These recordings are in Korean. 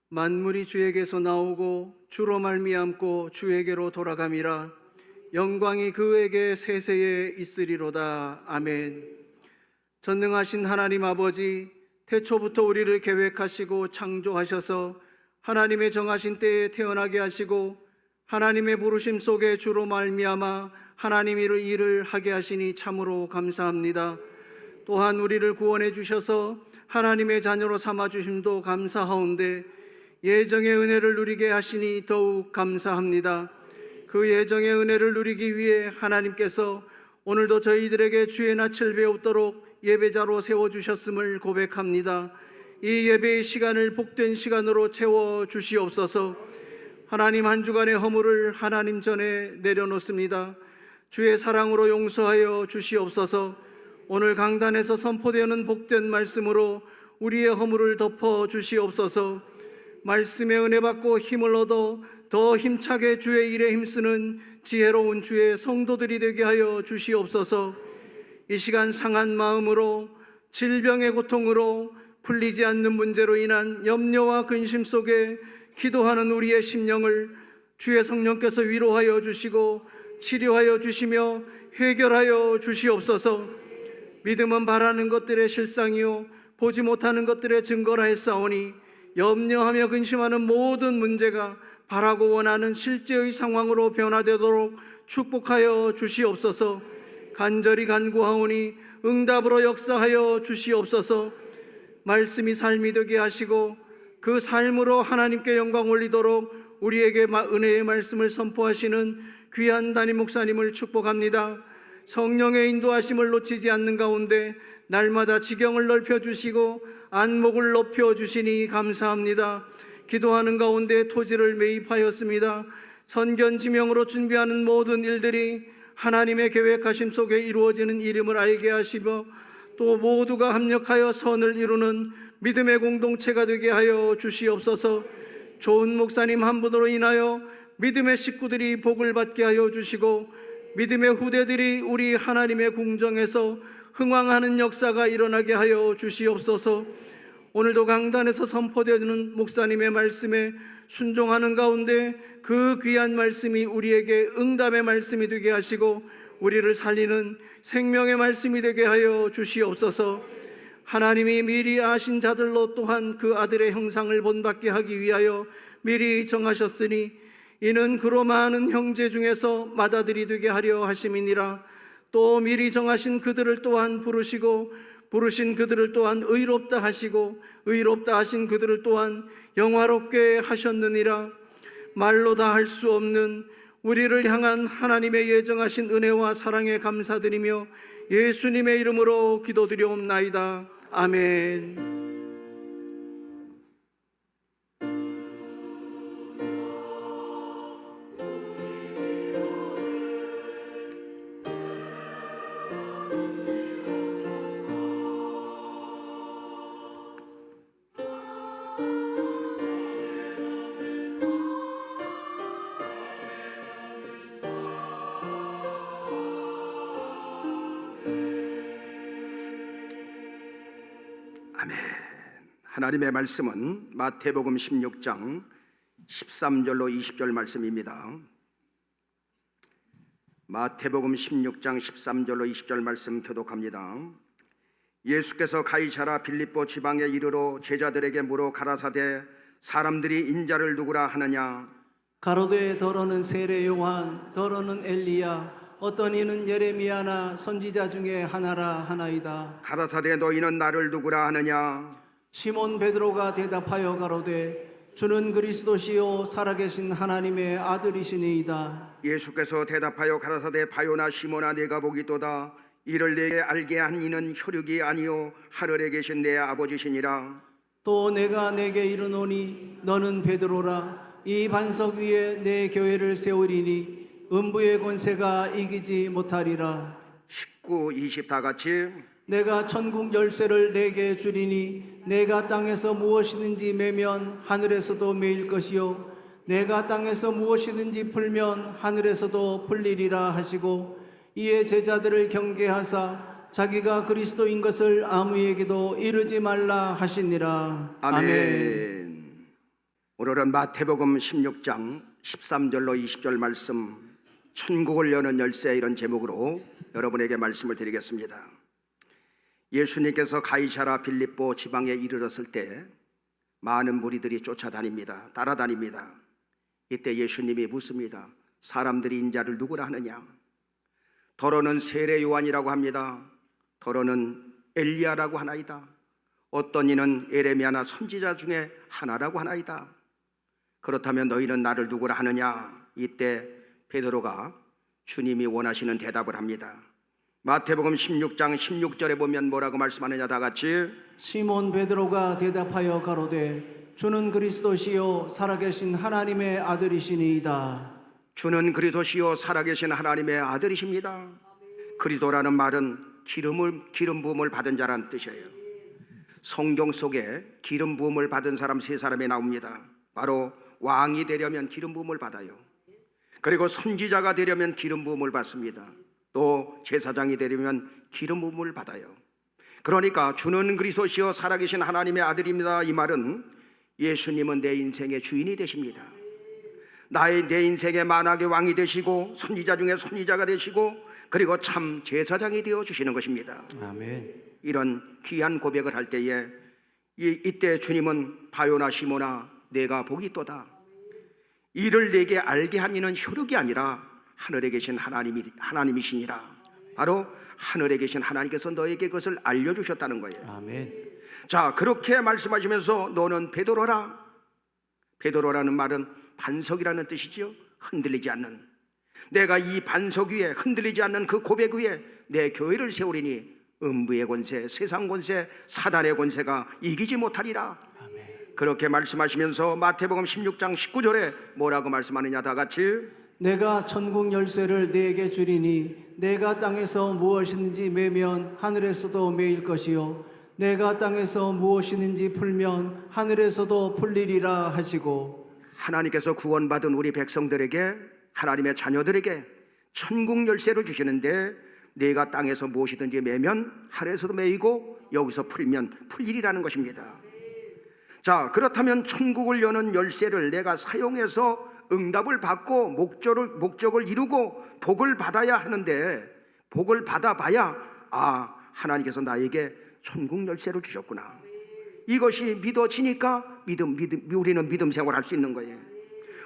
만물이 주에게서 나오고 주로 말미암고 주에게로 돌아감이라. 영광이 그에게 세세에 있으리로다. 아멘. 전능하신 하나님 아버지, 태초부터 우리를 계획하시고 창조하셔서 하나님의 정하신 때에 태어나게 하시고 하나님의 부르심 속에 주로 말미암아 하나님 일을 하게 하시니 참으로 감사합니다. 또한 우리를 구원해 주셔서 하나님의 자녀로 삼아 주심도 감사하온데 예정의 은혜를 누리게 하시니 더욱 감사합니다. 그 예정의 은혜를 누리기 위해 하나님께서 오늘도 저희들에게 주의 낯을 배우도록 예배자로 세워주셨음을 고백합니다. 이 예배의 시간을 복된 시간으로 채워주시옵소서. 하나님, 한 주간의 허물을 하나님 전에 내려놓습니다. 주의 사랑으로 용서하여 주시옵소서. 오늘 강단에서 선포되는 복된 말씀으로 우리의 허물을 덮어 주시옵소서. 말씀의 은혜 받고 힘을 얻어 더 힘차게 주의 일에 힘쓰는 지혜로운 주의 성도들이 되게 하여 주시옵소서. 이 시간 상한 마음으로, 질병의 고통으로, 풀리지 않는 문제로 인한 염려와 근심 속에 기도하는 우리의 심령을 주의 성령께서 위로하여 주시고 치료하여 주시며 해결하여 주시옵소서. 믿음은 바라는 것들의 실상이요 보지 못하는 것들의 증거라 했사오니 염려하며 근심하는 모든 문제가 바라고 원하는 실제의 상황으로 변화되도록 축복하여 주시옵소서. 간절히 간구하오니 응답으로 역사하여 주시옵소서. 말씀이 삶이 되게 하시고 그 삶으로 하나님께 영광 올리도록 우리에게 은혜의 말씀을 선포하시는 귀한 담임 목사님을 축복합니다. 성령의 인도하심을 놓치지 않는 가운데 날마다 지경을 넓혀주시고 안목을 높여주시니 감사합니다. 기도하는 가운데 토지를 매입하였습니다. 선견 지명으로 준비하는 모든 일들이 하나님의 계획하심 속에 이루어지는 이름을 알게 하시며 또 모두가 합력하여 선을 이루는 믿음의 공동체가 되게 하여 주시옵소서. 좋은 목사님 한 분으로 인하여 믿음의 식구들이 복을 받게 하여 주시고 믿음의 후대들이 우리 하나님의 궁정에서 흥왕하는 역사가 일어나게 하여 주시옵소서. 오늘도 강단에서 선포되는 목사님의 말씀에 순종하는 가운데 그 귀한 말씀이 우리에게 응답의 말씀이 되게 하시고 우리를 살리는 생명의 말씀이 되게 하여 주시옵소서. 하나님이 미리 아신 자들로 또한 그 아들의 형상을 본받게 하기 위하여 미리 정하셨으니 이는 그로 많은 형제 중에서 맏아들이 되게 하려 하심이니라. 또 미리 정하신 그들을 또한 부르시고 부르신 그들을 또한 의롭다 하시고 의롭다 하신 그들을 또한 영화롭게 하셨느니라. 말로 다 할 수 없는 우리를 향한 하나님의 예정하신 은혜와 사랑에 감사드리며 예수님의 이름으로 기도드리옵나이다. 아멘. 아멘. 하나님의 말씀은 마태복음 16장 13절로 20절 말씀입니다. 마태복음 16장 13절로 20절 말씀 교독합니다. 예수께서 가이사라 빌립보 지방에 이르러 제자들에게 물어 가라사대 사람들이 인자를 누구라 하느냐. 가로되 더러는 세례 요한, 더러는 엘리야, 어떤 이는 예레미야나 선지자 중에 하나라 하나이다. 가라사대 너희는 나를 누구라 하느냐. 시몬 베드로가 대답하여 가로되 주는 그리스도시요 살아계신 하나님의 아들이시니이다. 예수께서 대답하여 가라사대 바요나 시몬아 내가 보기도다. 이를 내게 알게 한 이는 혈육이 아니요 하늘에 계신 내 아버지시니라. 또 내가 내게 이르노니 너는 베드로라. 이 반석 위에 내 교회를 세우리니 음부의 권세가 이기지 못하리라. 19, 20 다 같이. 내가 천국 열쇠를 내게 주리니 내가 땅에서 무엇이든지 매면 하늘에서도 매일 것이요 내가 땅에서 무엇이든지 풀면 하늘에서도 풀리리라 하시고 이에 제자들을 경계하사 자기가 그리스도인 것을 아무에게도 이르지 말라 하시니라. 아멘. 오늘은 마태복음 16장 13절로 20절 말씀, 천국을 여는 열쇠, 이런 제목으로 여러분에게 말씀을 드리겠습니다. 예수님께서 가이사랴 빌립보 지방에 이르렀을 때 많은 무리들이 쫓아다닙니다. 따라다닙니다. 이때 예수님이 묻습니다. 사람들이 인자를 누구라 하느냐? 더러는 세례 요한이라고 합니다. 더러는 엘리야라고 하나이다. 어떤 이는 에레미야나 선지자 중에 하나라고 하나이다. 그렇다면 너희는 나를 누구라 하느냐? 이때 베드로가 주님이 원하시는 대답을 합니다. 마태복음 16장 16절에 보면 뭐라고 말씀하느냐? 다 같이. 시몬 베드로가 대답하여 가로되 주는 그리스도시요 살아계신 하나님의 아들이시니이다. 주는 그리스도시요 살아계신 하나님의 아들이십니다. 그리스도라는 말은 기름 부음을 받은 자라는 뜻이에요. 성경 속에 기름 부음을 받은 사람 세 사람이 나옵니다. 바로 왕이 되려면 기름 부음을 받아요. 그리고 선지자가 되려면 기름 부음을 받습니다. 또 제사장이 되려면 기름 부음을 받아요. 그러니까 주는 그리스도시요 살아계신 하나님의 아들입니다. 이 말은 예수님은 내 인생의 주인이 되십니다. 내 인생의 만왕의 왕이 되시고 선지자 중에 선지자가 되시고 그리고 참 제사장이 되어 주시는 것입니다. 아멘. 이런 귀한 고백을 할 때에 이때 주님은 바요나 시모나 내가 복이 있도다. 이를 내게 알게 한 이는 혈육이 아니라 하늘에 계신 하나님이시니라. 바로 하늘에 계신 하나님께서 너에게 그것을 알려주셨다는 거예요. 아멘. 자, 그렇게 말씀하시면서 너는 베드로라. 베드로라는 말은 반석이라는 뜻이지요. 흔들리지 않는, 내가 이 반석 위에 흔들리지 않는 그 고백 위에 내 교회를 세우리니 음부의 권세, 세상 권세, 사단의 권세가 이기지 못하리라. 아멘. 그렇게 말씀하시면서 마태복음 16장 19절에 뭐라고 말씀하느냐? 다 같이. 내가 천국 열쇠를 네게 주리니 내가 땅에서 무엇이든지 매면 하늘에서도 매일 것이요 내가 땅에서 무엇이든지 풀면 하늘에서도 풀리리라 하시고, 하나님께서 구원받은 우리 백성들에게, 하나님의 자녀들에게 천국 열쇠를 주시는데 내가 땅에서 무엇이든지 매면 하늘에서도 매이고 여기서 풀면 풀리리라는 것입니다. 자, 그렇다면 천국을 여는 열쇠를 내가 사용해서 응답을 받고 목적을 이루고 복을 받아야 하는데, 복을 받아봐야 하나님께서 나에게 천국 열쇠를 주셨구나. 이것이 믿어지니까 우리는 믿음 생활할 수 있는 거예요.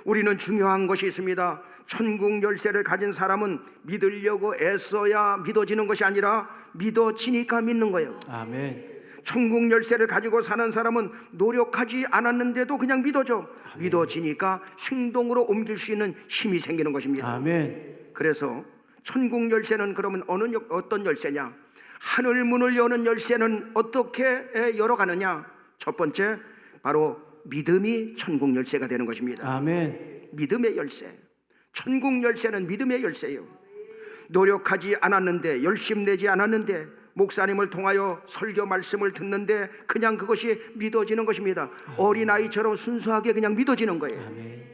우리는 중요한 것이 있습니다. 천국 열쇠를 가진 사람은 믿으려고 애써야 믿어지는 것이 아니라 믿어지니까 믿는 거예요. 아멘. 천국 열쇠를 가지고 사는 사람은 노력하지 않았는데도 그냥 믿어져. 믿어지니까 행동으로 옮길 수 있는 힘이 생기는 것입니다. 아멘. 그래서 천국 열쇠는 그러면 어떤 열쇠냐? 하늘 문을 여는 열쇠는 어떻게 열어가느냐? 첫 번째, 바로 믿음이 천국 열쇠가 되는 것입니다. 아멘. 믿음의 열쇠. 천국 열쇠는 믿음의 열쇠예요. 노력하지 않았는데, 열심 내지 않았는데, 목사님을 통하여 설교 말씀을 듣는데 그냥 그것이 믿어지는 것입니다. 어린아이처럼 순수하게 그냥 믿어지는 거예요. 아멘.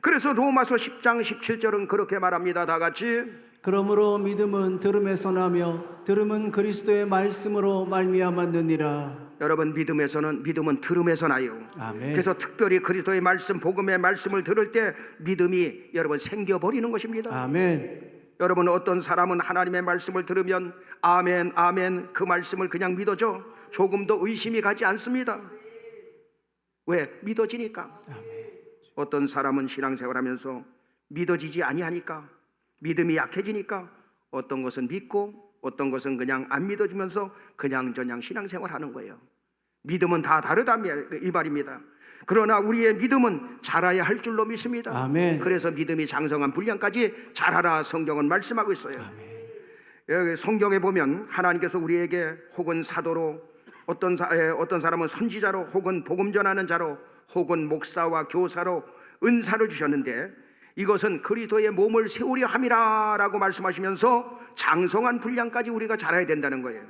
그래서 로마서 10장 17절은 그렇게 말합니다. 다 같이. 그러므로 믿음은 들음에서 나며 들음은 그리스도의 말씀으로 말미암았느니라. 여러분, 믿음은 들음에서 나요. 아멘. 그래서 특별히 그리스도의 말씀, 복음의 말씀을 들을 때 믿음이 여러분 생겨버리는 것입니다. 아멘. 여러분, 어떤 사람은 하나님의 말씀을 들으면 아멘 아멘 그 말씀을 그냥 믿어줘. 조금도 의심이 가지 않습니다. 왜? 믿어지니까. 아멘. 어떤 사람은 신앙생활하면서 믿어지지 아니하니까, 믿음이 약해지니까 어떤 것은 믿고 어떤 것은 그냥 안 믿어지면서 그냥저냥 신앙생활하는 거예요. 믿음은 다 다르다 이 말입니다. 그러나 우리의 믿음은 자라야 할 줄로 믿습니다. 아멘. 그래서 믿음이 장성한 분량까지 자라라 성경은 말씀하고 있어요. 아멘. 여기 성경에 보면 하나님께서 우리에게 혹은 사도로, 어떤 사람은 선지자로, 혹은 복음 전하는 자로, 혹은 목사와 교사로 은사를 주셨는데 이것은 그리스도의 몸을 세우려 함이라라고 말씀하시면서 장성한 분량까지 우리가 자라야 된다는 거예요.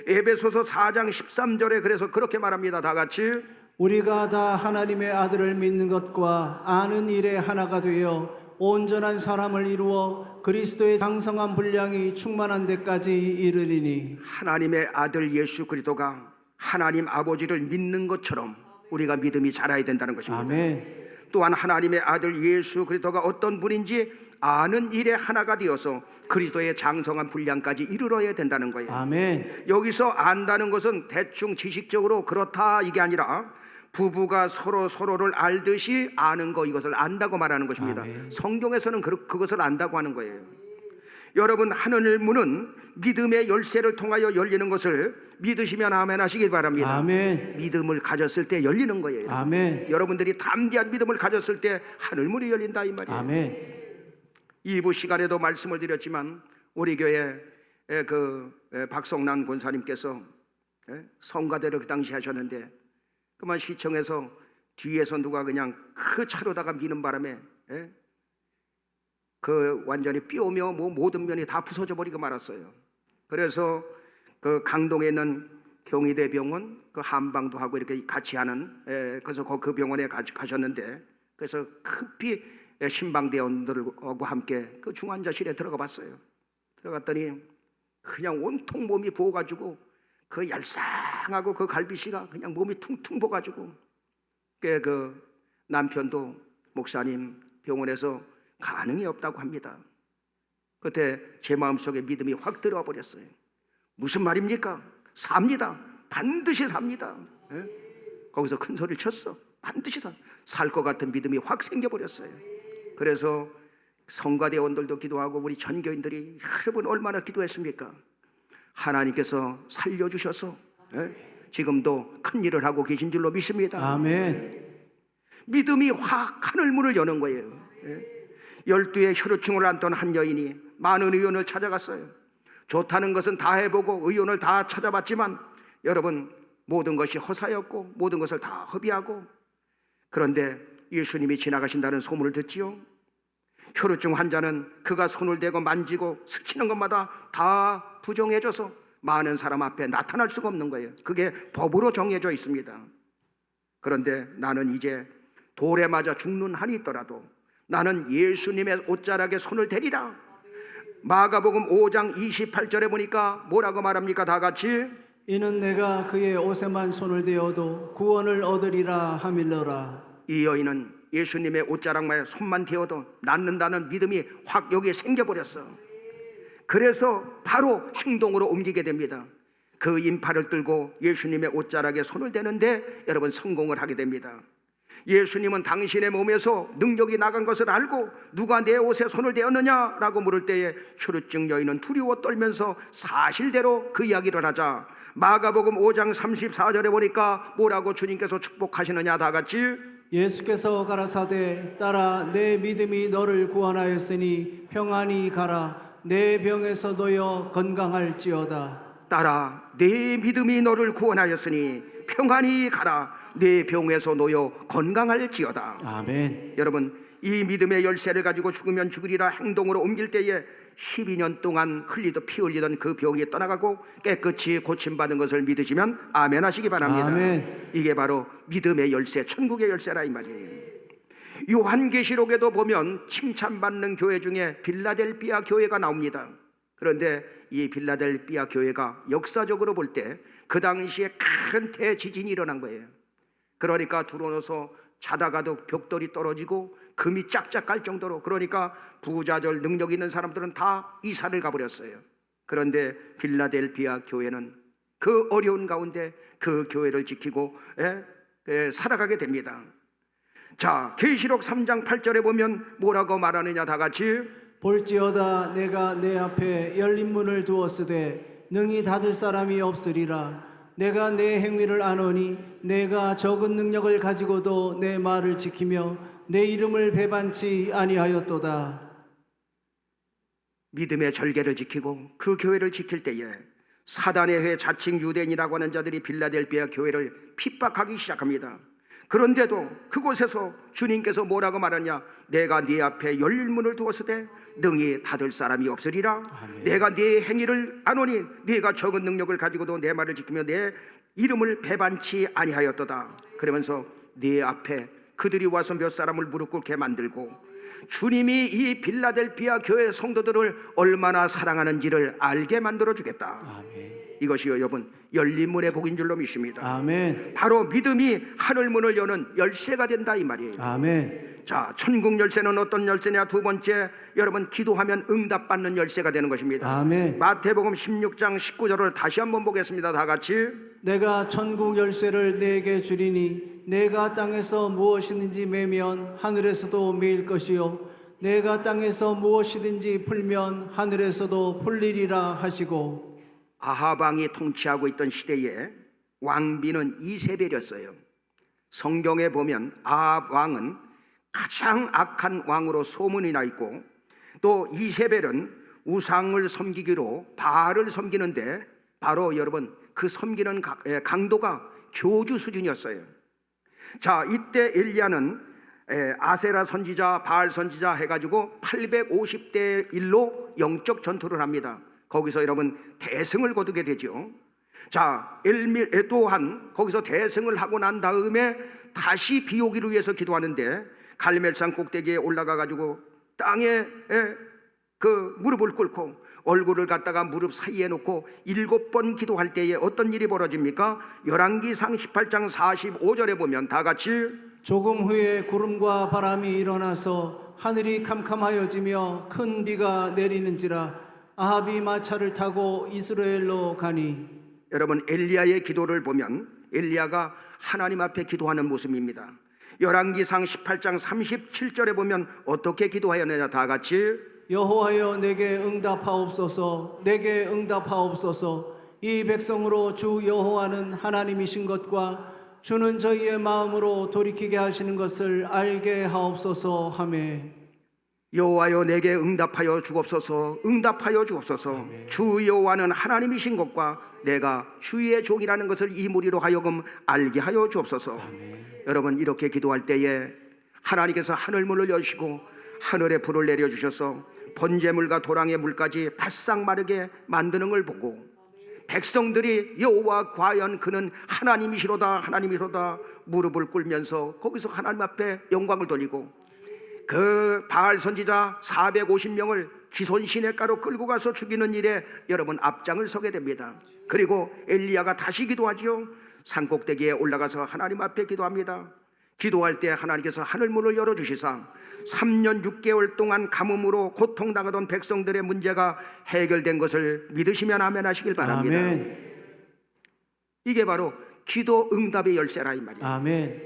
에베소서 4장 13절에 그래서 그렇게 말합니다. 다 같이. 우리가 다 하나님의 아들을 믿는 것과 아는 일에 하나가 되어 온전한 사람을 이루어 그리스도의 장성한 분량이 충만한 데까지 이르리니. 하나님의 아들 예수 그리스도가 하나님 아버지를 믿는 것처럼 우리가 믿음이 자라야 된다는 것입니다. 아멘. 또한 하나님의 아들 예수 그리스도가 어떤 분인지 아는 일의 하나가 되어서 그리스도의 장성한 분량까지 이르러야 된다는 거예요. 아멘. 여기서 안다는 것은 대충 지식적으로 그렇다 이게 아니라 부부가 서로 서로를 알듯이 아는 거, 이것을 안다고 말하는 것입니다. 아멘. 성경에서는 그것을 안다고 하는 거예요. 여러분, 하늘 문은 믿음의 열쇠를 통하여 열리는 것을 믿으시면 아멘 하시길 바랍니다. 아멘. 믿음을 가졌을 때 열리는 거예요. 아멘. 여러분들이 담대한 믿음을 가졌을 때 하늘 문이 열린다 이 말이에요. 아멘. 2부 시간에도 말씀을 드렸지만 우리 교회 박성란 권사님께서 성가대를 그 당시 하셨는데 그만 시청에서 뒤에서 누가 그냥 그 차로다가 미는 바람에 그 완전히 삐오며 모든 면이 다 부서져 버리고 말았어요. 그래서 그 강동에 있는 경희대 병원 그 한방도 하고 이렇게 같이 하는 그래서 그 병원에 가셨는데 그래서 급히 신방대원들하고 함께 그 중환자실에 들어가 봤어요. 들어갔더니 그냥 온통 몸이 부어가지고 그 얄쌍하고 그 갈비씨가 그냥 몸이 퉁퉁 부어가지고 그 남편도 목사님 병원에서 가능이 없다고 합니다. 그때 제 마음속에 믿음이 확 들어와 버렸어요. 무슨 말입니까? 삽니다. 반드시 삽니다. 거기서 큰 소리를 쳤어. 반드시 살 것 같은 믿음이 확 생겨버렸어요. 그래서 성가대원들도 기도하고 우리 전교인들이 여러분 얼마나 기도했습니까? 하나님께서 살려주셔서 지금도 큰 일을 하고 계신 줄로 믿습니다. 아멘. 믿음이 확 하늘문을 여는 거예요. 12의 혈우증을 앓던 한 여인이 많은 의원을 찾아갔어요. 좋다는 것은 다 해보고 의원을 다 찾아봤지만 여러분 모든 것이 허사였고 모든 것을 다 허비하고 그런데 예수님이 지나가신다는 소문을 듣지요. 혈우증 환자는 그가 손을 대고 만지고 스치는 것마다 다 부정해져서 많은 사람 앞에 나타날 수가 없는 거예요. 그게 법으로 정해져 있습니다. 그런데 나는 이제 돌에 맞아 죽는 한이 있더라도 나는 예수님의 옷자락에 손을 대리라. 마가복음 5장 28절에 보니까 뭐라고 말합니까? 다 같이 이는 내가 그의 옷에만 손을 대어도 구원을 얻으리라 하밀러라. 이 여인은 예수님의 옷자락만 손만 대어도 낫는다는 믿음이 확 여기에 생겨버렸어. 그래서 바로 행동으로 옮기게 됩니다. 그 인파를 들고 예수님의 옷자락에 손을 대는데 여러분 성공을 하게 됩니다. 예수님은 당신의 몸에서 능력이 나간 것을 알고 누가 내 옷에 손을 대었느냐라고 물을 때에 혈우증 여인은 두려워 떨면서 사실대로 그 이야기를 하자 마가복음 5장 34절에 보니까 뭐라고 주님께서 축복하시느냐 다 같이 예수께서 가라사대 따라 내 믿음이 너를 구원하였으니 평안히 가라 내 병에서 놓여 건강할지어다. 따라 내 믿음이 너를 구원하였으니 평안히 가라 내 병에서 놓여 건강할지어다. 아멘. 여러분 이 믿음의 열쇠를 가지고 죽으면 죽으리라 행동으로 옮길 때에 12년 동안 피 흘리던 그 병이 떠나가고 깨끗이 고침받은 것을 믿으시면 아멘 하시기 바랍니다. 아멘. 이게 바로 믿음의 열쇠, 천국의 열쇠라 이 말이에요. 요한계시록에도 보면 칭찬받는 교회 중에 빌라델비아 교회가 나옵니다. 그런데 이 빌라델비아 교회가 역사적으로 볼 때 그 당시에 큰 대지진이 일어난 거예요. 그러니까 들어오서 자다가도 벽돌이 떨어지고 금이 짝짝 깔 정도로 그러니까 부자들 능력 있는 사람들은 다 이사를 가버렸어요. 그런데 빌라델비아 교회는 그 어려운 가운데 그 교회를 지키고 살아가게 됩니다. 자, 계시록 3장 8절에 보면 뭐라고 말하느냐 다 같이 볼지어다 내가 내 앞에 열린 문을 두었으되 능히 닫을 사람이 없으리라. 내가 내 행위를 아노니 내가 적은 능력을 가지고도 내 말을 지키며 내 이름을 배반치 아니하였도다. 믿음의 절개를 지키고 그 교회를 지킬 때에 사단의 회 자칭 유대인이라고 하는 자들이 빌라델비아 교회를 핍박하기 시작합니다. 그런데도 그곳에서 주님께서 뭐라고 말하냐 내가 네 앞에 열린 문을 두었으되 능히 닫을 사람이 없으리라. 아멘. 내가 네 행위를 아노니 네가 적은 능력을 가지고도 내 말을 지키며 내 이름을 배반치 아니하였도다. 그러면서 네 앞에 그들이 와서 몇 사람을 무릎 꿇게 만들고 주님이 이 빌라델비아 교회 성도들을 얼마나 사랑하는지를 알게 만들어 주겠다. 아멘. 이것이 여러분 열린 문의 복인 줄로 믿습니다. 아멘. 바로 믿음이 하늘 문을 여는 열쇠가 된다 이 말이에요. 아멘. 자, 천국 열쇠는 어떤 열쇠냐? 두 번째, 여러분 기도하면 응답받는 열쇠가 되는 것입니다. 아멘. 마태복음 16장 19절을 다시 한번 보겠습니다. 다 같이. 내가 천국 열쇠를 내게 주리니 내가 땅에서 무엇이든지 매면 하늘에서도 매일 것이요 내가 땅에서 무엇이든지 풀면 하늘에서도 풀리리라 하시고. 아합 왕이 통치하고 있던 시대에 왕비는 이세벨이었어요. 성경에 보면 아합 왕은 가장 악한 왕으로 소문이 나 있고, 또 이세벨은 우상을 섬기기로 바알을 섬기는데 바로 여러분 그 섬기는 강도가 교주 수준이었어요. 자, 이때 엘리야는 아세라 선지자, 바알 선지자 해가지고 850대 1로 영적 전투를 합니다. 거기서 여러분 대승을 거두게 되죠. 자, 또한 거기서 대승을 하고 난 다음에 다시 비 오기를 위해서 기도하는데 갈멜산 꼭대기에 올라가 가지고 땅에 그 무릎을 꿇고 얼굴을 갖다가 무릎 사이에 놓고 7번 기도할 때에 어떤 일이 벌어집니까? 열왕기상 18장 45절에 보면 다 같이. 조금 후에 구름과 바람이 일어나서 하늘이 캄캄하여지며 큰 비가 내리는지라 아합이 마차를 타고 이스라엘로 가니. 여러분 엘리야의 기도를 보면 엘리야가 하나님 앞에 기도하는 모습입니다. 열왕기상 18장 37절에 보면 어떻게 기도하였느냐? 다 같이. 여호와여 내게 응답하옵소서. 내게 응답하옵소서. 이 백성으로 주 여호와는 하나님이신 것과 주는 저희의 마음으로 돌이키게 하시는 것을 알게 하옵소서 하매. 여호와여 내게 응답하여 주옵소서. 응답하여 주옵소서. 아멘. 주 여호와는 하나님이신 것과 내가 주의 종이라는 것을 이 무리로 하여금 알게 하여 주옵소서. 아멘. 여러분 이렇게 기도할 때에 하나님께서 하늘문을 여시고 하늘에 불을 내려주셔서 번제물과 도랑의 물까지 바싹 마르게 만드는 걸 보고 백성들이 여호와 과연 그는 하나님이시로다 하나님이로다 무릎을 꿇면서 거기서 하나님 앞에 영광을 돌리고, 그 바알 선지자 450명을 기손 시냇가로 끌고 가서 죽이는 일에 여러분 앞장을 서게 됩니다. 그리고 엘리야가 다시 기도하지요. 산꼭대기에 올라가서 하나님 앞에 기도합니다. 기도할 때 하나님께서 하늘문을 열어주시사 3년 6개월 동안 가뭄으로 고통당하던 백성들의 문제가 해결된 것을 믿으시면 아멘 하시길 바랍니다. 아멘. 이게 바로 기도 응답의 열쇠라 이 말이에요. 아멘.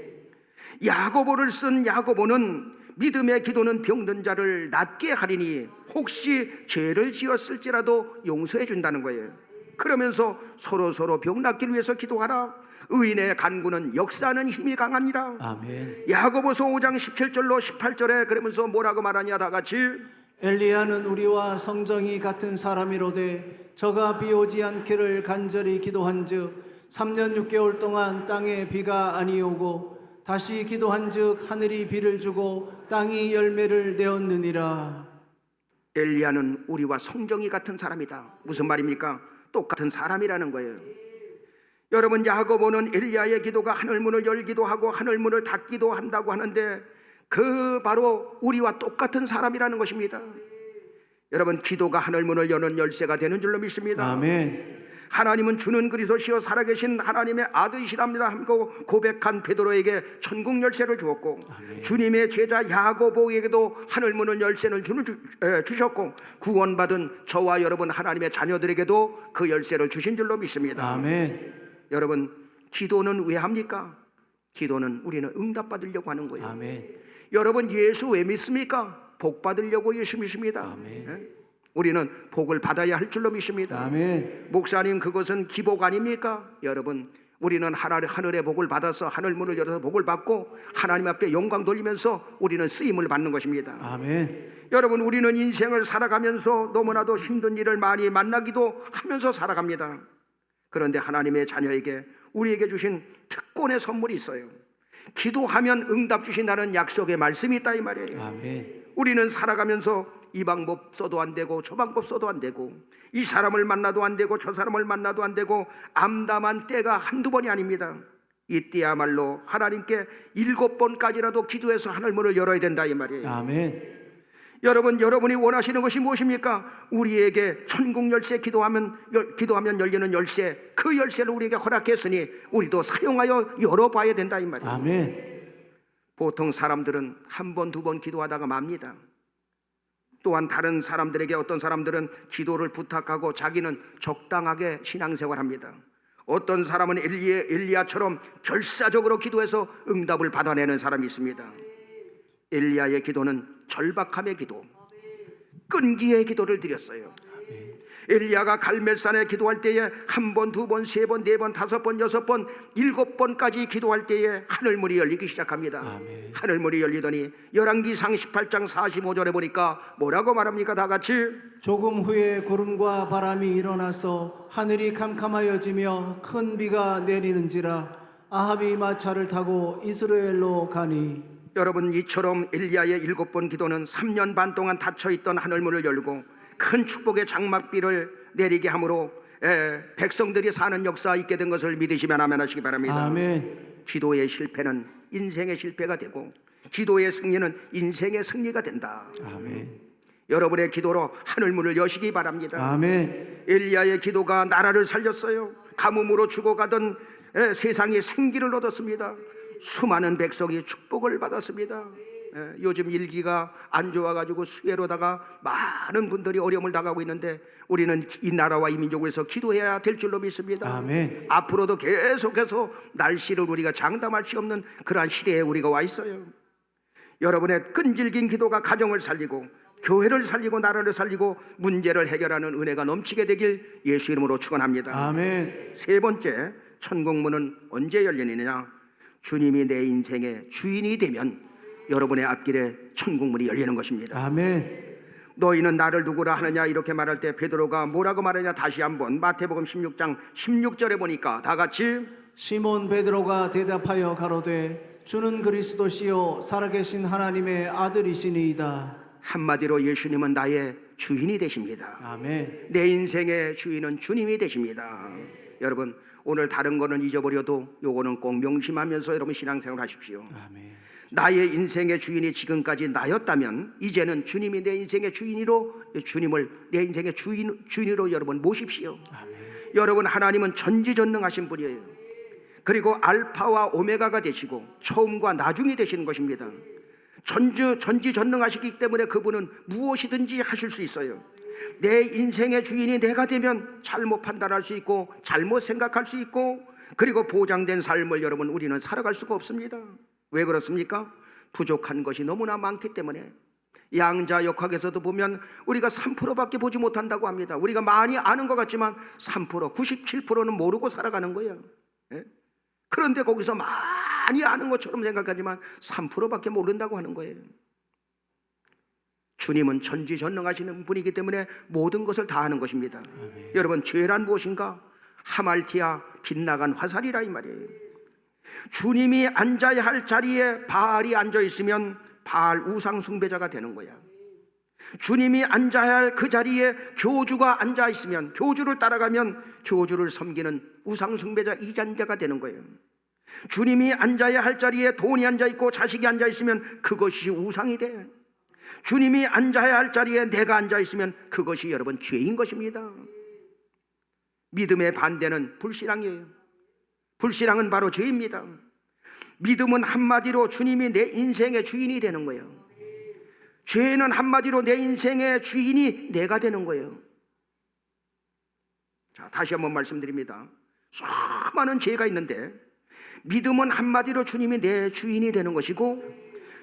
야고보를 쓴 야고보는 믿음의 기도는 병든 자를 낫게 하리니 혹시 죄를 지었을지라도 용서해 준다는 거예요. 그러면서 서로 병 낫기를 위해서 기도하라. 의인의 간구는 역사하는 힘이 강하니라. 아멘. 야고보서 5장 17절로 18절에 그러면서 뭐라고 말하냐? 다 같이. 엘리야는 우리와 성정이 같은 사람이로되 저가 비 오지 않기를 간절히 기도한즉 3년 6개월 동안 땅에 비가 아니 오고 다시 기도한즉 하늘이 비를 주고 땅이 열매를 내었느니라. 엘리야는 우리와 성정이 같은 사람이다. 무슨 말입니까? 똑같은 사람이라는 거예요. 여러분 야고보는 엘리야의 기도가 하늘문을 열기도 하고 하늘문을 닫기도 한다고 하는데 그 바로 우리와 똑같은 사람이라는 것입니다. 여러분 기도가 하늘문을 여는 열쇠가 되는 줄로 믿습니다. 아멘. 하나님은 주는 그리스도시요 살아계신 하나님의 아들이시랍니다 하고 고백한 베드로에게 천국 열쇠를 주었고, 아멘. 주님의 제자 야고보에게도 하늘문을 열쇠를 주셨고, 구원받은 저와 여러분 하나님의 자녀들에게도 그 열쇠를 주신 줄로 믿습니다. 아멘. 여러분 기도는 왜 합니까? 기도는 우리는 응답받으려고 하는 거예요. 아멘. 여러분 예수 왜 믿습니까? 복 받으려고 예수 믿습니다. 아멘. 예? 우리는 복을 받아야 할 줄로 믿습니다. 아멘. 목사님 그것은 기복 아닙니까? 여러분 우리는 하늘의 복을 받아서 하늘문을 열어서 복을 받고 하나님 앞에 영광 돌리면서 우리는 쓰임을 받는 것입니다. 아멘. 여러분 우리는 인생을 살아가면서 너무나도 힘든 일을 많이 만나기도 하면서 살아갑니다. 그런데 하나님의 자녀에게 우리에게 주신 특권의 선물이 있어요. 기도하면 응답 주신다는 약속의 말씀이 있다 이 말이에요. 아멘. 우리는 살아가면서 이 방법 써도 안 되고 저 방법 써도 안 되고 이 사람을 만나도 안 되고 저 사람을 만나도 안 되고 암담한 때가 한두 번이 아닙니다. 이때야말로 하나님께 7번까지라도 기도해서 하늘문을 열어야 된다 이 말이에요. 아멘. 여러분이 원하시는 것이 무엇입니까? 우리에게 천국 열쇠 기도하면 열리는 열쇠, 그 열쇠를 우리에게 허락했으니 우리도 사용하여 열어봐야 된다 이 말이에요. 아멘. 보통 사람들은 한 번, 두 번 기도하다가 맙니다. 또한 다른 사람들에게 어떤 사람들은 기도를 부탁하고 자기는 적당하게 신앙생활합니다. 어떤 사람은 엘리야처럼 결사적으로 기도해서 응답을 받아내는 사람이 있습니다. 엘리야의 기도는 절박함의 기도, 끈기의 기도를 드렸어요. 엘리야가 갈멜산에 기도할 때에 한 번, 두 번, 세 번, 네 번, 다섯 번, 여섯 번, 일곱 번까지 기도할 때에 하늘문이 열리기 시작합니다. 아멘. 하늘문이 열리더니 열왕기상 18장 45절에 보니까 뭐라고 말합니까? 다 같이 조금 후에 구름과 바람이 일어나서 하늘이 캄캄하여지며 큰 비가 내리는지라 아합이 마차를 타고 이스라엘로 가니. 여러분, 이처럼 엘리야의 일곱 번 기도는 3년 반 동안 닫혀있던 하늘문을 열고 큰 축복의 장막비를 내리게 함으로 백성들이 사는 역사가 있게 된 것을 믿으시면 아멘 하시기 바랍니다. 아멘. 기도의 실패는 인생의 실패가 되고 기도의 승리는 인생의 승리가 된다. 아멘. 여러분의 기도로 하늘문을 여시기 바랍니다. 아멘. 엘리야의 기도가 나라를 살렸어요. 가뭄으로 죽어가던 세상이 생기를 얻었습니다. 수많은 백성이 축복을 받았습니다. 요즘 일기가 안 좋아가지고 수해로다가 많은 분들이 어려움을 당하고 있는데 우리는 이 나라와 이 민족을 위해서 기도해야 될 줄로 믿습니다. 아멘. 앞으로도 계속해서 날씨를 우리가 장담할 수 없는 그러한 시대에 우리가 와 있어요. 여러분의 끈질긴 기도가 가정을 살리고 교회를 살리고 나라를 살리고 문제를 해결하는 은혜가 넘치게 되길 예수 이름으로 축원합니다. 아멘. 세 번째, 천국문은 언제 열리느냐? 주님이 내 인생의 주인이 되면 여러분의 앞길에 천국문이 열리는 것입니다. 아멘. 너희는 나를 누구라 하느냐 이렇게 말할 때 베드로가 뭐라고 말하냐? 다시 한번 마태복음 16장 16절에 보니까 다 같이 시몬 베드로가 대답하여 가로되 주는 그리스도시요 살아계신 하나님의 아들이시니이다. 한마디로 예수님은 나의 주인이 되십니다. 아멘. 내 인생의 주인은 주님이 되십니다. 여러분, 오늘 다른 거는 잊어버려도 요거는 꼭 명심하면서 여러분 신앙생활 하십시오. 아멘. 나의 인생의 주인이 지금까지 나였다면 이제는 주님이 내 인생의 주인으로 주님을 내 인생의 주인으로 여러분 모십시오. 아멘. 여러분, 하나님은 전지전능하신 분이에요. 그리고 알파와 오메가가 되시고 처음과 나중이 되시는 것입니다. 전지전능하시기 때문에 그분은 무엇이든지 하실 수 있어요. 내 인생의 주인이 내가 되면 잘못 판단할 수 있고 잘못 생각할 수 있고 그리고 보장된 삶을 여러분 우리는 살아갈 수가 없습니다. 왜 그렇습니까? 부족한 것이 너무나 많기 때문에. 양자역학에서도 보면 우리가 3%밖에 보지 못한다고 합니다. 우리가 많이 아는 것 같지만 3%, 97%는 모르고 살아가는 거예요. 그런데 거기서 많이 아는 것처럼 생각하지만 3%밖에 모른다고 하는 거예요. 주님은 전지전능하시는 분이기 때문에 모든 것을 다 아는 것입니다. 아멘. 여러분, 죄란 무엇인가? 하말티아, 빗나간 화살이라 이 말이에요. 주님이 앉아야 할 자리에 바알이 앉아 있으면 바알 우상 숭배자가 되는 거야. 주님이 앉아야 할 그 자리에 교주가 앉아 있으면 교주를 따라가면 교주를 섬기는 우상 숭배자 이단자가 되는 거예요. 주님이 앉아야 할 자리에 돈이 앉아 있고 자식이 앉아 있으면 그것이 우상이 돼. 주님이 앉아야 할 자리에 내가 앉아 있으면 그것이 여러분 죄인 것입니다. 믿음의 반대는 불신앙이에요. 불신앙은 바로 죄입니다. 믿음은 한마디로 주님이 내 인생의 주인이 되는 거예요. 죄는 한마디로 내 인생의 주인이 내가 되는 거예요. 자, 다시 한번 말씀드립니다. 수많은 죄가 있는데 믿음은 한마디로 주님이 내 주인이 되는 것이고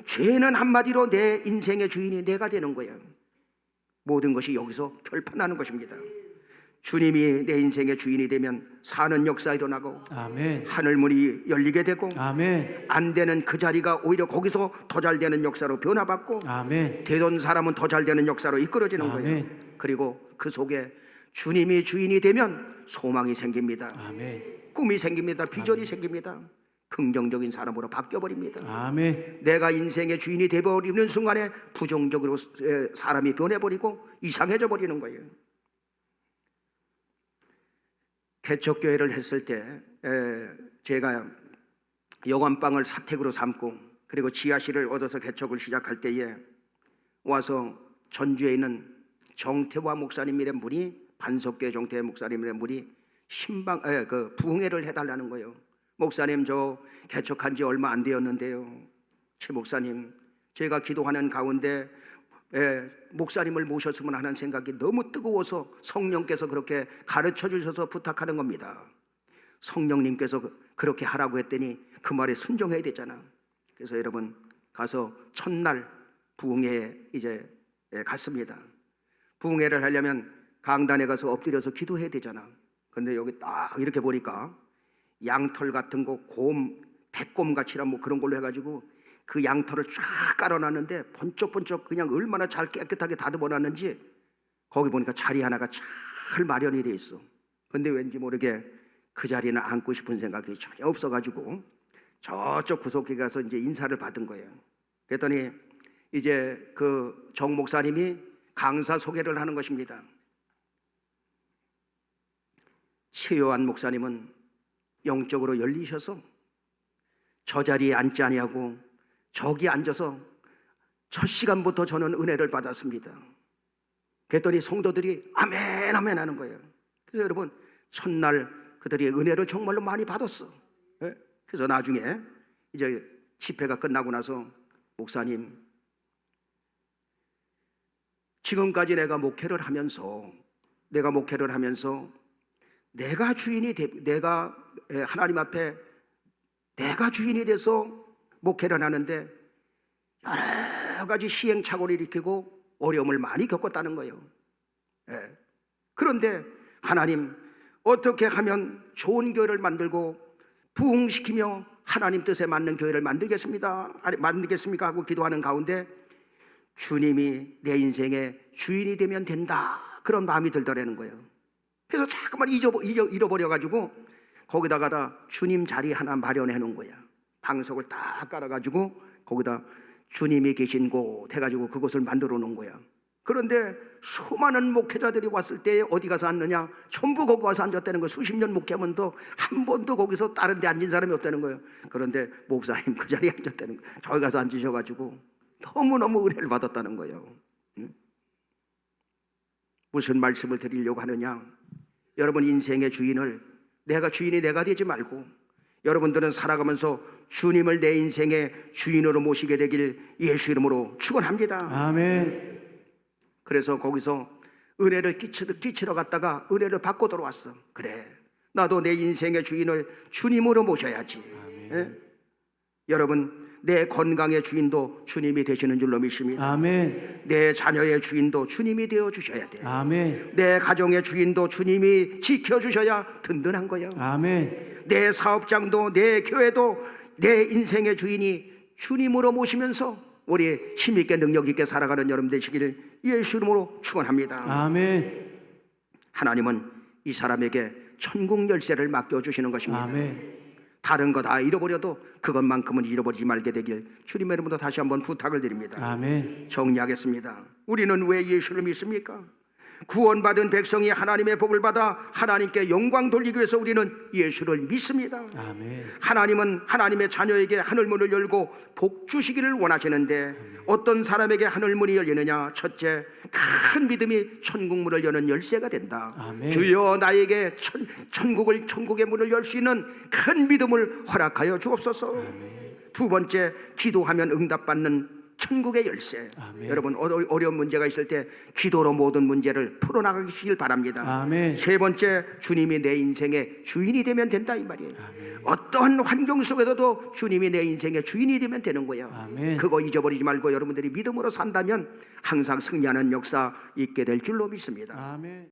죄는 한마디로 내 인생의 주인이 내가 되는 거예요. 모든 것이 여기서 결판나는 것입니다. 주님이 내 인생의 주인이 되면 사는 역사 일어나고 아멘. 하늘문이 열리게 되고 아멘. 안 되는 그 자리가 오히려 거기서 더 잘 되는 역사로 변화받고 아멘. 되던 사람은 더 잘 되는 역사로 이끌어지는 거예요. 아멘. 그리고 그 속에 주님이 주인이 되면 소망이 생깁니다. 아멘. 꿈이 생깁니다. 비전이 생깁니다. 긍정적인 사람으로 바뀌어버립니다. 아멘. 내가 인생의 주인이 되어버리는 순간에 부정적으로 사람이 변해버리고 이상해져 버리는 거예요. 개척교회를 했을 때 제가 여관방을 사택으로 삼고 그리고 지하실을 얻어서 개척을 시작할 때에 와서 전주에 있는 정태화 목사님이란 분이, 반석교회 정태화 목사님이란 분이 부흥회를 해달라는 거예요. 목사님, 저 개척한 지 얼마 안 되었는데요, 최 목사님, 제가 기도하는 가운데 목사님을 모셨으면 하는 생각이 너무 뜨거워서 성령께서 그렇게 가르쳐 주셔서 부탁하는 겁니다. 성령님께서 그렇게 하라고 했더니 그 말에 순종해야 되잖아. 그래서 여러분 가서 첫날 부흥회에 이제 갔습니다. 부흥회를 하려면 강단에 가서 엎드려서 기도해야 되잖아. 근데 여기 딱 이렇게 보니까 양털 같은 거, 곰, 백곰같이라 뭐 그런 걸로 해가지고 그 양털을 쫙 깔아놨는데 번쩍번쩍 그냥 얼마나 잘 깨끗하게 다듬어놨는지 거기 보니까 자리 하나가 잘 마련이 돼 있어. 근데 왠지 모르게 그 자리는 앉고 싶은 생각이 전혀 없어가지고 저쪽 구석에 가서 이제 인사를 받은 거예요. 그랬더니 이제 그 정 목사님이 강사 소개를 하는 것입니다. 최요한 목사님은 영적으로 열리셔서 저 자리에 앉지 아니하고 저기 앉아서 첫 시간부터 저는 은혜를 받았습니다. 그랬더니 성도들이 아멘 아멘 하는 거예요. 그래서 여러분 첫날 그들이 은혜를 정말로 많이 받았어. 그래서 나중에 이제 집회가 끝나고 나서 목사님, 지금까지 내가 목회를 하면서 내가 주인이 내가 하나님 앞에 내가 주인이 돼서 목회를 하는데 여러 가지 시행착오를 일으키고 어려움을 많이 겪었다는 거예요. 그런데 하나님, 어떻게 하면 좋은 교회를 만들고 부흥시키며 하나님 뜻에 맞는 교회를 만들겠습니까 하고 기도하는 가운데 주님이 내 인생의 주인이 되면 된다, 그런 마음이 들더라는 거예요. 그래서 자꾸만 잃어버려가지고 거기다가 주님 자리 하나 마련해 놓은 거야. 방석을 딱 깔아가지고 거기다 주님이 계신 곳 해가지고 그곳을 만들어 놓은 거야. 그런데 수많은 목회자들이 왔을 때 어디 가서 앉느냐? 전부 거기 와서 앉았다는 거예요. 수십 년 목회하면 한 번도 거기서 다른 데 앉은 사람이 없다는 거예요. 그런데 목사님 그 자리에 앉았다는 거예요. 저기 가서 앉으셔가지고 너무너무 은혜를 받았다는 거예요. 무슨 말씀을 드리려고 하느냐? 여러분 인생의 주인을 주인이 내가 되지 말고 여러분들은 살아가면서 주님을 내 인생의 주인으로 모시게 되길 예수 이름으로 축원합니다. 아멘. 그래서 거기서 은혜를 끼치러 갔다가 은혜를 받고 들어왔어. 그래, 나도 내 인생의 주인을 주님으로 모셔야지. 여러분, 내 건강의 주인도 주님이 되시는 줄로 믿습니다. 아멘. 내 자녀의 주인도 주님이 되어 주셔야 돼. 아멘. 내 가정의 주인도 주님이 지켜 주셔야 든든한 거예요. 아멘. 내 사업장도 내 교회도 내 인생의 주인이 주님으로 모시면서 우리 힘있게 능력있게 살아가는 여러분 되시기를 예수 이름으로 축원합니다. 아멘. 하나님은 이 사람에게 천국 열쇠를 맡겨주시는 것입니다. 아멘. 다른 거 다 잃어버려도 그것만큼은 잃어버리지 말게 되길 주님의 이름으로 다시 한번 부탁을 드립니다. 아멘. 정리하겠습니다. 우리는 왜 예수를 믿습니까? 구원받은 백성이 하나님의 복을 받아 하나님께 영광 돌리기 위해서 우리는 예수를 믿습니다. 아멘. 하나님은 하나님의 자녀에게 하늘문을 열고 복 주시기를 원하시는데 어떤 사람에게 하늘문이 열리느냐? 첫째, 큰 믿음이 천국문을 여는 열쇠가 된다. 아멘. 주여 나에게 천국의 문을 열 수 있는 큰 믿음을 허락하여 주옵소서. 아멘. 두 번째, 기도하면 응답받는 천국의 열쇠. 아멘. 여러분 어려운 문제가 있을 때 기도로 모든 문제를 풀어나가시길 바랍니다. 아멘. 세 번째, 주님이 내 인생의 주인이 되면 된다 이 말이에요. 아멘. 어떠한 환경 속에서도 주님이 내 인생의 주인이 되면 되는 거예요. 아멘. 그거 잊어버리지 말고 여러분들이 믿음으로 산다면 항상 승리하는 역사 있게 될 줄로 믿습니다. 아멘.